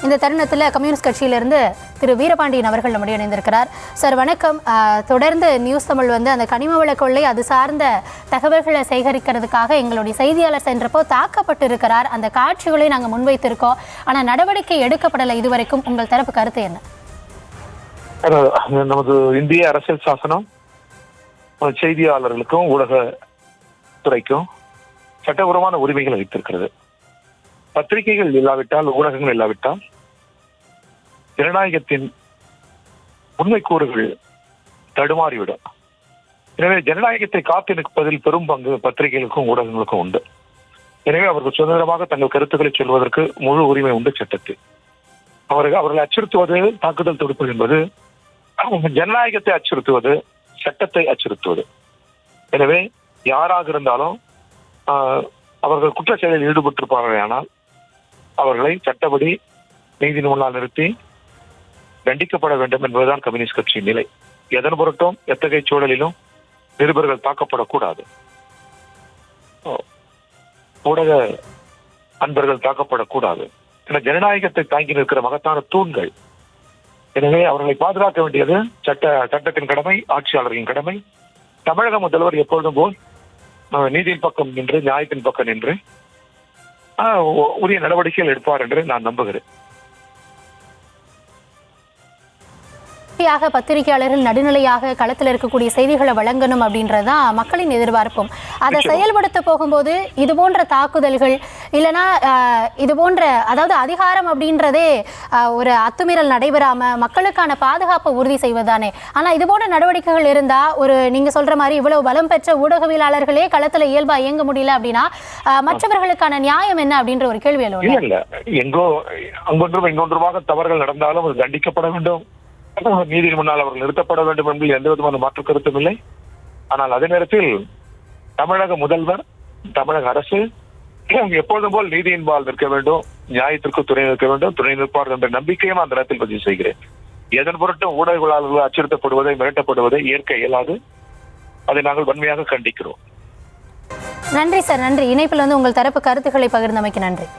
இந்த தருணத்தில் கம்யூனிஸ்ட் கட்சியிலிருந்து திரு வீரபாண்டியன் அவர்கள் நம்முடைய இணைந்திருக்கிறார். சார் வணக்கம். தொடர்ந்து நியூஸ் தமிழ் அந்த கனிம வள கொள்ளை அது சார்ந்த தகவல்களை சேகரிக்கிறதுக்காக எங்களுடைய செய்தியாளர் சென்றப்போ தாக்கப்பட்டு இருக்கிறார். அந்த காட்சிகளை நாங்கள் முன்வைத்திருக்கோம். ஆனால் நடவடிக்கை எடுக்கப்படலை இதுவரைக்கும். உங்கள் தரப்பு கருத்து என்ன? நமது இந்திய அரசியல் சாசனம் செய்தியாளர்களுக்கும் ஊடக துறைக்கும் சட்டபூர்வமான உரிமைகள் அளித்திருக்கிறது. பத்திரிகைகள் இல்லாவிட்டால், ஊடகங்கள் இல்லாவிட்டால் ஜனநாயகத்தின் உண்மைக்கூறுகள் தடுமாறிவிடும். எனவே ஜனநாயகத்தை காத்து நிற்பதில் பெரும் பங்கு பத்திரிகைகளுக்கும் ஊடகங்களுக்கும் உண்டு. எனவே அவர்கள் சுதந்திரமாக தங்கள் கருத்துக்களை சொல்வதற்கு முழு உரிமை உண்டு சட்டத்தில். அவர்களை அச்சுறுத்துவது, தாக்குதல் தொடுப்பது என்பது ஜனநாயகத்தை அச்சுறுத்துவது, சட்டத்தை அச்சுறுத்துவது. எனவே யாராக இருந்தாலும் அவர்கள் குற்ற செயலில் ஈடுபட்டிருப்பார்கள் ஆனால் அவர்களை சட்டப்படி நீதி முன்னால் நிறுத்தி தண்டிக்கப்பட வேண்டும் என்பதுதான் கம்யூனிஸ்ட் கட்சியின் நிலை. எதன் பொருட்டும் எத்தகைய சூழலிலும் நிருபர்கள் தாக்கப்படக்கூடாது, ஊடக அன்பர்கள் தாக்கப்படக்கூடாது. என ஜனநாயகத்தை தாங்கி நிற்கிற மகத்தான தூண்கள். எனவே அவர்களை பாதுகாக்க வேண்டியது சட்டத்தின் கடமை, ஆட்சியாளர்களின் கடமை. தமிழக முதல்வர் எப்பொழுதும் போல் நீதியின் பக்கம் நின்று, நியாயத்தின் பக்கம் நின்று உரிய நடவடிக்கைகள் எடுப்பார் என்று நான் நம்புகிறேன். பத்திரிகையாளர்கள் நடுநிலையாக களத்தில் இருக்கக்கூடிய செய்திகளை வழங்கணும் அப்படின்றதுதான் மக்களின் எதிர்பார்ப்பும். அதை செயல்படுத்த போகும்போது இது போன்ற தாக்குதல்கள் இல்லைன்னா இது போன்ற, அதாவது அதிகாரம் அப்படின்றதே ஒரு அத்துமீறல் நடைபெறாம மக்களுக்கான பாதுகாப்பை உறுதி செய்வதுதானே. ஆனா இது போன்ற நடவடிக்கைகள் இருந்தா, ஒரு நீங்க சொல்ற மாதிரி இவ்வளவு பலம் பெற்ற ஊடகவியலாளர்களே களத்துல இயல்பா இயங்க முடியல அப்படின்னா மற்றவர்களுக்கான நியாயம் என்ன அப்படின்ற ஒரு கேள்வி இல்ல. எங்கோ அங்கொன்றும் இங்கொன்றுமாக தவறுகள் நடந்தாலும் அது தண்டிக்கப்பட வேண்டும், நீதியின் முன்னால் அவர்கள் நிறுத்தப்பட வேண்டும் என்பதில் எந்த விதமான மாற்று கருத்தும் இல்லை. ஆனால் அதே நேரத்தில் தமிழக முதல்வர், தமிழக அரசு எப்பொழுதும் போல் நீதியின்பால் நிற்க வேண்டும், நியாயத்திற்கு துணை நிற்க வேண்டும், துணை நிற்பார்கள் என்ற நம்பிக்கையும் அந்த நேரத்தில் பதிவு செய்கிறேன். எதன் பொருட்டும் ஊடகங்களாளர்கள் அச்சுறுத்தப்படுவதை, மிரட்டப்படுவதை ஏற்க இயலாது. அதை நாங்கள் வன்மையாக கண்டிக்கிறோம். நன்றி சார், நன்றி. இணைப்பில் உங்கள் தரப்பு கருத்துக்களை பகிர்ந்தமைக்கு நன்றி.